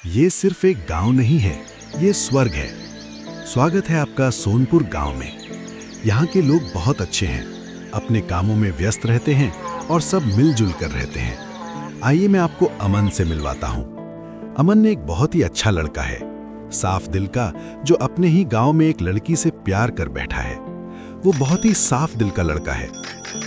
ये सिर्फ एक गांव नहीं है, ये स्वर्ग है। स्वागत है आपका सोनपुर गांव में। यहाँ के लोग बहुत अच्छे हैं, अपने कामों में व्यस्त रहते हैं और सब मिलजुल कर रहते हैं। आइए मैं आपको अमन से मिलवाता हूँ। अमन एक बहुत ही अच्छा लड़का है, साफ दिल का, जो अपने ही गांव में एक लड़की से प्यार कर बैठा है। वो बहुत ही साफ दिल का लड़का है।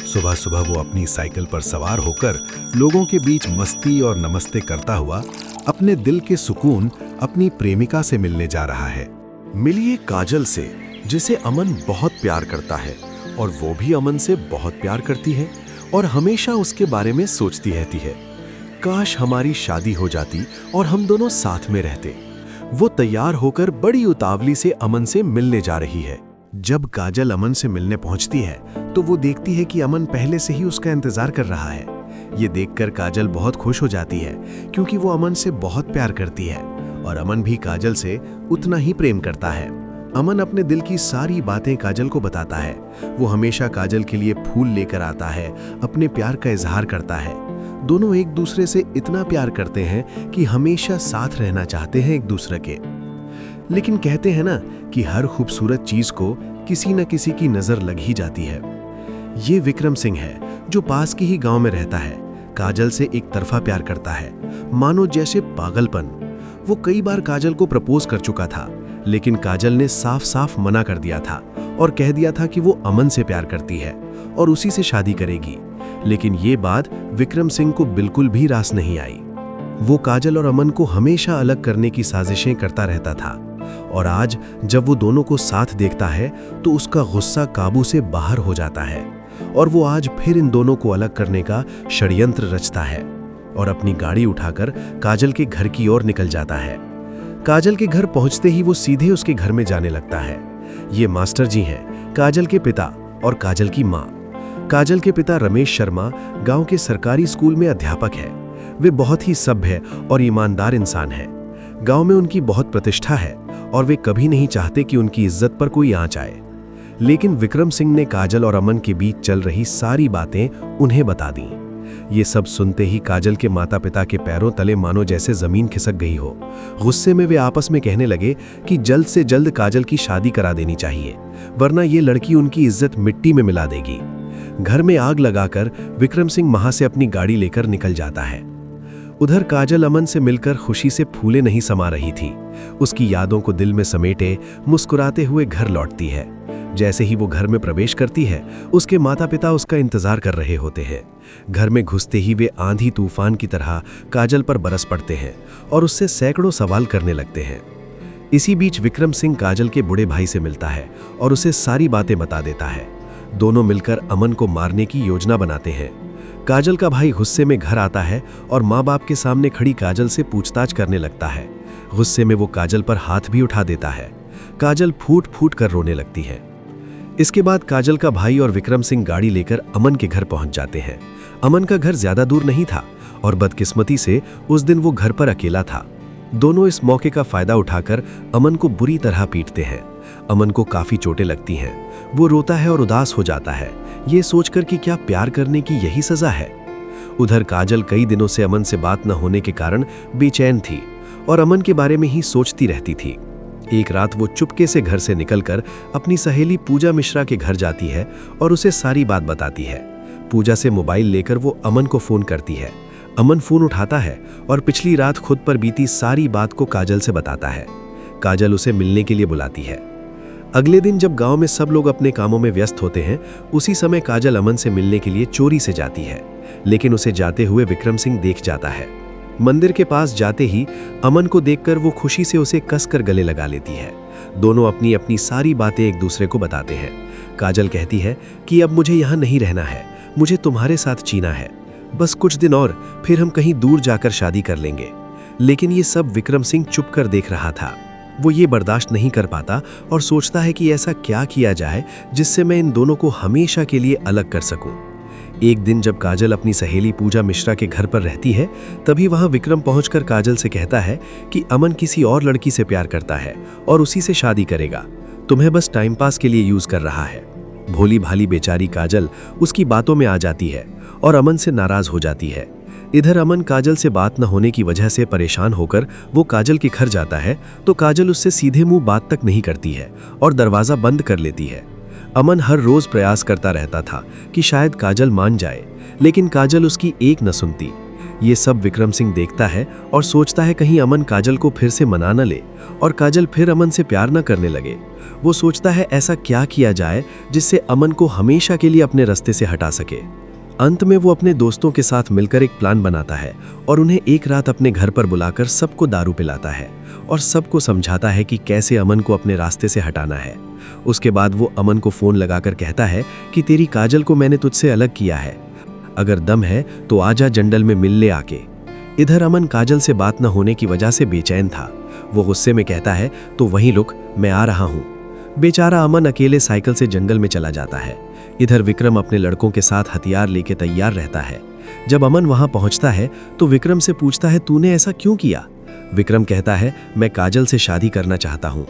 सुबह सुबह वो अपनी साइकिल पर सवार होकर लोगों के बीच मस्ती और नमस्ते करता हुआ अपने दिल के सुकून अपनी प्रेमिका से मिलने जा रहा है। मिलिए काजल से, जिसे अमन बहुत प्यार करता है और वो भी अमन से बहुत प्यार करती है और हमेशा उसके बारे में सोचती रहती है। काश हमारी शादी हो जाती और हम दोनों साथ में रहते। वो तैयार होकर बड़ी उतावली से अमन से मिलने जा रही है। जब काजल अमन से मिलने पहुंचती है तो वो देखती है कि अमन पहले से ही उसका इंतजार कर रहा है। ये देखकर काजल बहुत खुश हो जाती है, क्योंकि वो अमन से बहुत प्यार करती है और अमन भी काजल से उतना ही प्रेम करता है। अमन अपने दिल की सारी बातें काजल को बताता है। वो हमेशा काजल के लिए फूल लेकर आता है, अपने प्यार का इजहार करता है। दोनों एक दूसरे से इतना प्यार करते हैं कि हमेशा साथ रहना चाहते हैं एक दूसरे के। लेकिन कहते हैं ना कि हर खूबसूरत चीज को किसी न किसी की नजर लग ही जाती है। ये विक्रम सिंह है, जो पास के ही गांव में रहता है। काजल से एक तरफा प्यार करता है, मानो जैसे पागलपन। वो कई बार काजल को प्रपोज कर चुका था, लेकिन काजल ने साफ साफ मना कर दिया था और कह दिया था कि वो अमन से प्यार करती है और उसी से शादी करेगी। लेकिन ये बात विक्रम सिंह को बिल्कुल भी रास नहीं आई। वो काजल और अमन को हमेशा अलग करने की साजिशें करता रहता था, और आज जब वो दोनों को साथ देखता है तो उसका गुस्सा काबू से बाहर हो जाता है और वो आज फिर इन दोनों को अलग करने का षड्यंत्र रचता है और अपनी गाड़ी उठाकर काजल के घर की ओर निकल जाता है। काजल के घर पहुंचते ही वो सीधे उसके घर में जाने लगता है। ये मास्टर जी हैं, काजल के पिता और काजल की माँ। काजल के पिता रमेश शर्मा गांव के सरकारी स्कूल में अध्यापक है। वे बहुत ही सभ्य और ईमानदार इंसान हैं। गांव में उनकी बहुत प्रतिष्ठा है और वे कभी नहीं चाहते कि उनकी इज्जत पर कोई आंच आए। लेकिन विक्रम सिंह ने काजल और अमन के बीच चल रही सारी बातें उन्हें बता दी। ये सब सुनते ही काजल के माता पिता के पैरों तले मानो जैसे जमीन खिसक गई हो। गुस्से में वे आपस में कहने लगे कि जल्द से जल्द काजल की शादी करा देनी चाहिए, वरना ये लड़की उनकी इज्जत मिट्टी में मिला देगी। घर में आग लगाकर विक्रम सिंह वहां से अपनी गाड़ी लेकर निकल जाता है। उधर काजल अमन से मिलकर खुशी से फूले नहीं समा रही थी। उसकी यादों को दिल में समेटे मुस्कुराते हुए घर लौटती है। जैसे ही वो घर में प्रवेश करती है, उसके माता पिता उसका इंतजार कर रहे होते हैं। घर में घुसते ही वे आंधी तूफान की तरह काजल पर बरस पड़ते हैं और उससे सैकड़ों सवाल करने लगते हैं। इसी बीच विक्रम सिंह काजल के बूढ़े भाई से मिलता है और उसे सारी बातें बता देता है। दोनों मिलकर अमन को मारने की योजना बनाते हैं। काजल का भाई गुस्से में घर आता है और माँ बाप के सामने खड़ी काजल से पूछताछ करने लगता है। गुस्से में वो काजल पर हाथ भी उठा देता है। काजल फूट फूट कर रोने लगती है। इसके बाद काजल का भाई और विक्रम सिंह गाड़ी लेकर अमन के घर पहुंच जाते हैं। अमन का घर ज्यादा दूर नहीं था और बदकिस्मती से उस दिन वो घर पर अकेला था। दोनों इस मौके का फायदा उठाकर अमन को बुरी तरह पीटते हैं। अमन को काफी चोटें लगती हैं। वो रोता है और उदास हो जाता है, ये सोचकर कि क्या प्यार करने की यही सजा है। उधर काजल कई दिनों से अमन से बात न होने के कारण बेचैन थी और अमन के बारे में ही सोचती रहती थी। एक रात वो चुपके से घर से निकलकर अपनी सहेली पूजा मिश्रा के घर जाती है और उसे सारी बात बताती है। पूजा से मोबाइल लेकर वो अमन को फोन करती है। अमन फोन उठाता है और पिछली रात खुद पर बीती सारी बात को काजल से बताता है। काजल उसे मिलने के लिए बुलाती है। अगले दिन जब गांव में सब लोग अपने कामों में व्यस्त होते हैं, उसी समय काजल अमन से मिलने के लिए चोरी से जाती है, लेकिन उसे जाते हुए विक्रम सिंह देख जाता है। मंदिर के पास जाते ही अमन को देखकर वो खुशी से उसे कसकर गले लगा लेती है। दोनों अपनी अपनी सारी बातें एक दूसरे को बताते हैं। काजल कहती है कि अब मुझे यहाँ नहीं रहना है, मुझे तुम्हारे साथ जीना है। बस कुछ दिन और, फिर हम कहीं दूर जाकर शादी कर लेंगे। लेकिन ये सब विक्रम सिंह चुप कर देख रहा था। वो ये बर्दाश्त नहीं कर पाता और सोचता है कि ऐसा क्या किया जाए जिससे मैं इन दोनों को हमेशा के लिए अलग कर सकूं। एक दिन जब काजल अपनी सहेली पूजा मिश्रा के घर पर रहती है, तभी वहां विक्रम पहुंचकर काजल से कहता है कि अमन किसी और लड़की से प्यार करता है और उसी से शादी करेगा। तुम्हें बस टाइम पास के लिए यूज कर रहा है। भोली भाली बेचारी काजल उसकी बातों में आ जाती है और अमन से नाराज हो जाती है। इधर अमन काजल से बात न होने की वजह से परेशान होकर वो काजल के घर जाता है तो काजल उससे सीधे मुंह बात तक नहीं करती है और दरवाज़ा बंद कर लेती है। अमन हर रोज प्रयास करता रहता था कि शायद काजल मान जाए, लेकिन काजल उसकी एक न सुनती। ये सब विक्रम सिंह देखता है और सोचता है कहीं अमन काजल को फिर से मना न ले और काजल फिर अमन से प्यार न करने लगे। वो सोचता है ऐसा क्या किया जाए जिससे अमन को हमेशा के लिए अपने रास्ते से हटा सके। अंत में वो अपने दोस्तों के साथ मिलकर एक प्लान बनाता है और उन्हें एक रात अपने घर पर बुलाकर सबको दारू पिलाता है और सबको समझाता है कि कैसे अमन को अपने रास्ते से हटाना है। उसके बाद वो अमन को फ़ोन लगाकर कहता है कि तेरी काजल को मैंने तुझसे अलग किया है, अगर दम है तो आजा जंडल में मिल ले आके। इधर अमन काजल से बात न होने की वजह से बेचैन था। वो गुस्से में कहता है तो वहीं रुक, मैं आ रहा हूँ। बेचारा अमन अकेले साइकिल से जंगल में चला जाता है। इधर विक्रम अपने लड़कों के साथ हथियार लेके तैयार रहता है। जब अमन वहां पहुंचता है तो विक्रम से पूछता है तूने ऐसा क्यों किया। विक्रम कहता है मैं काजल से शादी करना चाहता हूं।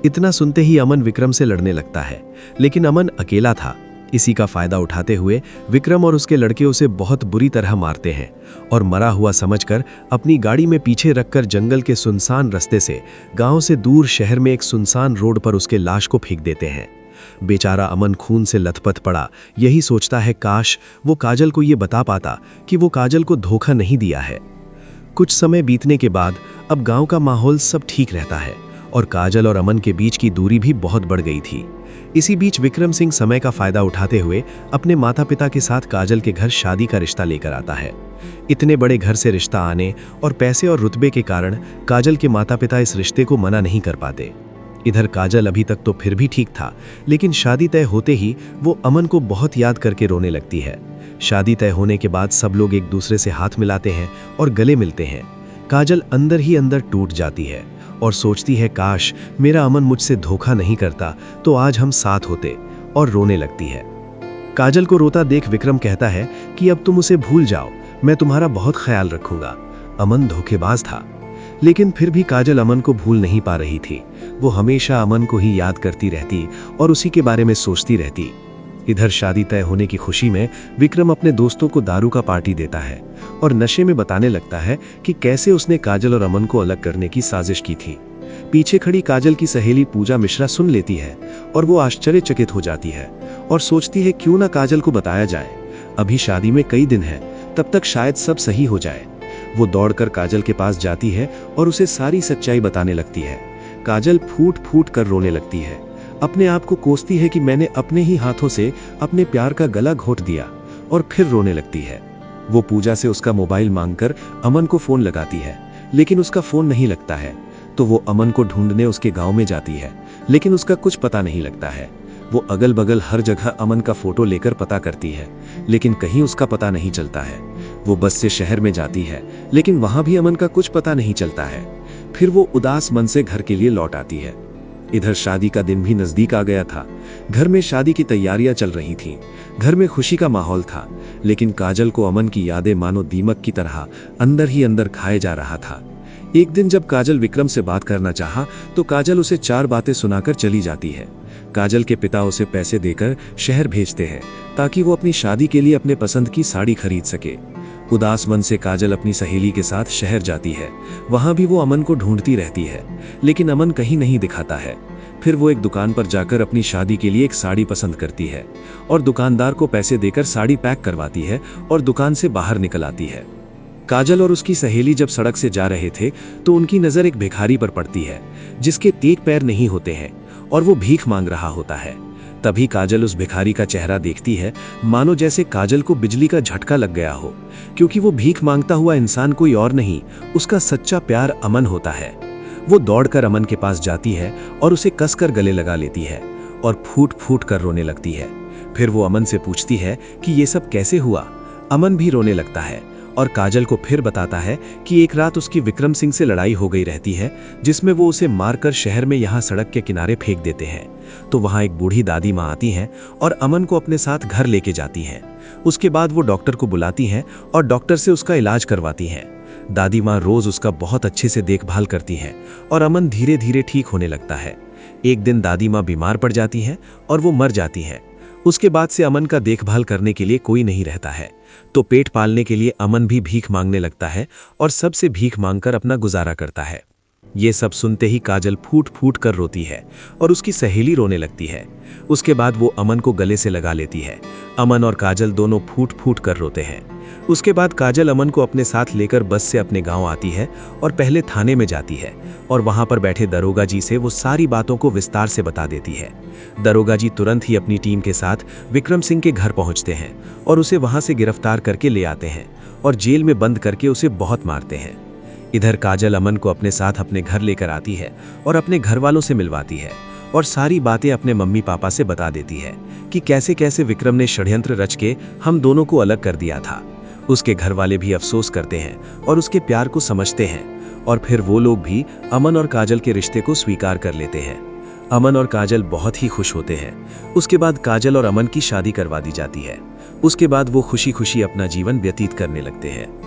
इतना सुनते ही अमन विक्रम से लड़ने लगता है, लेकिन अमन अकेला था। इसी का फायदा उठाते हुए विक्रम और उसके लड़के उसे बहुत बुरी तरह मारते हैं और मरा हुआ समझकर अपनी गाड़ी में पीछे रखकर जंगल के सुनसान रास्ते से गांव से दूर शहर में एक सुनसान रोड पर उसके लाश को फेंक देते हैं। बेचारा अमन खून से लथपथ पड़ा, यही सोचता है काश वो काजल को ये बता पाता कि वो काजल को धोखा नहीं दिया है। कुछ समय बीतने के बाद अब गांव का माहौल सब ठीक रहता है और काजल और अमन के बीच की दूरी भी बहुत बढ़ गई थी। इसी बीच विक्रम सिंह समय का फायदा उठाते हुए अपने माता पिता के साथ काजल के घर शादी का रिश्ता लेकर आता है। इतने बड़े घर से रिश्ता आने और पैसे और रुतबे के कारण काजल के माता पिता इस रिश्ते को मना नहीं कर पाते। इधर काजल अभी तक तो फिर भी ठीक था, लेकिन शादी तय होते ही वो अमन को बहुत याद करके रोने लगती है। शादी तय होने के बाद सब लोग एक दूसरे से हाथ मिलाते हैं और गले मिलते हैं। काजल अंदर ही अंदर टूट जाती है और सोचती है काश मेरा अमन मुझसे धोखा नहीं करता तो आज हम साथ होते, और रोने लगती है। काजल को रोता देख विक्रम कहता है कि अब तुम उसे भूल जाओ, मैं तुम्हारा बहुत ख्याल रखूंगा। अमन धोखेबाज था, लेकिन फिर भी काजल अमन को भूल नहीं पा रही थी। वो हमेशा अमन को ही याद करती रहती और उसी के बारे में सोचती रहती। इधर शादी तय होने की खुशी में विक्रम अपने दोस्तों को दारू का पार्टी देता है और नशे में बताने लगता है कि कैसे उसने काजल और अमन को अलग करने की साजिश की थी। पीछे खड़ी काजल की सहेली पूजा मिश्रा सुन लेती है और वो आश्चर्यचकित हो जाती है और सोचती है क्यों ना काजल को बताया जाए। अभी शादी में कई दिन है, तब तक शायद सब सही हो जाए। वो दौड़कर काजल के पास जाती है और उसे सारी सच्चाई बताने लगती है। काजल फूट फूट कर रोने लगती है, अपने आप को कोसती है कि मैंने अपने ही हाथों से अपने प्यार का गला घोट दिया, और फिर रोने लगती है। वो पूजा से उसका मोबाइल मांगकर अमन को फोन लगाती है, लेकिन उसका फोन नहीं लगता है। तो वो अमन को ढूंढने उसके गांव में जाती है, लेकिन उसका कुछ पता नहीं लगता है। वो अगल बगल हर जगह अमन का फोटो लेकर पता करती है, लेकिन कहीं उसका पता नहीं चलता है। वो बस से शहर में जाती है, लेकिन वहां भी अमन का कुछ पता नहीं चलता है। फिर वो उदास मन से घर के लिए लौट आती है। इधर शादी का दिन भी नजदीक आ गया था। घर में शादी की तैयारियां चल रही थीं। घर में खुशी का माहौल था, लेकिन काजल को अमन की यादें मानो दीमक की तरह अंदर ही अंदर खाए जा रहा था। एक दिन जब काजल विक्रम से बात करना चाहा, तो काजल उसे 4 बातें सुनाकर चली जाती है। काजल के पिता उसे पैसे देकर शहर भेजते हैं ताकि वो अपनी शादी के लिए अपने पसंद की साड़ी खरीद सके। उदास मन से काजल अपनी सहेली के साथ शहर जाती है। वहां भी वो अमन को ढूंढती रहती है, लेकिन अमन कहीं नहीं दिखाता है। फिर वो एक दुकान पर जाकर अपनी शादी के लिए एक साड़ी पसंद करती है और दुकानदार को पैसे देकर साड़ी पैक करवाती है और दुकान से बाहर निकल आती है। काजल और उसकी सहेली जब सड़क से जा रहे थे तो उनकी नजर एक भिखारी पर पड़ती है जिसके 3 पैर नहीं होते हैं और वो भीख मांग रहा होता है। तभी काजल उस भिखारी का चेहरा देखती है, मानो जैसे काजल को बिजली का झटका लग गया हो, क्योंकि वो भीख मांगता हुआ इंसान कोई और नहीं, उसका सच्चा प्यार अमन होता है। वो दौड़कर अमन के पास जाती है और उसे कसकर गले लगा लेती है और फूट फूट कर रोने लगती है। फिर वो अमन से पूछती है कि ये सब कैसे हुआ। अमन भी रोने लगता है और काजल को फिर बताता है कि एक रात उसकी विक्रम सिंह से लड़ाई हो गई रहती है, जिसमें वो उसे मारकर शहर में यहाँ सड़क के किनारे फेंक देते हैं। तो वहाँ एक बूढ़ी दादी माँ आती हैं और अमन को अपने साथ घर लेके जाती हैं। उसके बाद वो डॉक्टर को बुलाती हैं और डॉक्टर से उसका इलाज करवाती हैं। दादी माँ रोज उसका बहुत अच्छे से देखभाल करती हैं और अमन धीरे धीरे ठीक होने लगता है। एक दिन दादी माँ बीमार पड़ जाती हैं और वो मर जाती हैं। उसके बाद से अमन का देखभाल करने के लिए कोई नहीं रहता है, तो पेट पालने के लिए अमन भी भीख मांगने लगता है और सबसे भीख मांगकर अपना गुजारा करता है। ये सब सुनते ही काजल फूट फूट कर रोती है और उसकी सहेली रोने लगती है। उसके बाद वो अमन को गले से लगा लेती है। अमन और काजल दोनों फूट फूट कर रोते हैं। उसके बाद काजल अमन को अपने साथ लेकर बस से अपने गांव आती है और पहले थाने में जाती है और वहां पर बैठे दरोगा जी से वो सारी बातों को विस्तार से बता देती है। दरोगा जी तुरंत ही अपनी टीम के साथ विक्रम सिंह के घर पहुंचते हैं और उसे वहां से गिरफ्तार करके ले आते हैं और जेल में बंद करके उसे बहुत मारते हैं। इधर काजल अमन को अपने साथ अपने घर लेकर आती है और अपने घर वालों से मिलवाती है और सारी बातें अपने मम्मी पापा से बता देती है कि कैसे कैसे विक्रम ने षड्यंत्र रच के हम दोनों को अलग कर दिया था। उसके घर वाले भी अफसोस करते हैं और उसके प्यार को समझते हैं और फिर वो लोग भी अमन और काजल के रिश्ते को स्वीकार कर लेते हैं। अमन और काजल बहुत ही खुश होते हैं। उसके बाद काजल और अमन की शादी करवा दी जाती है। उसके बाद वो खुशी खुशी अपना जीवन व्यतीत करने लगते हैं।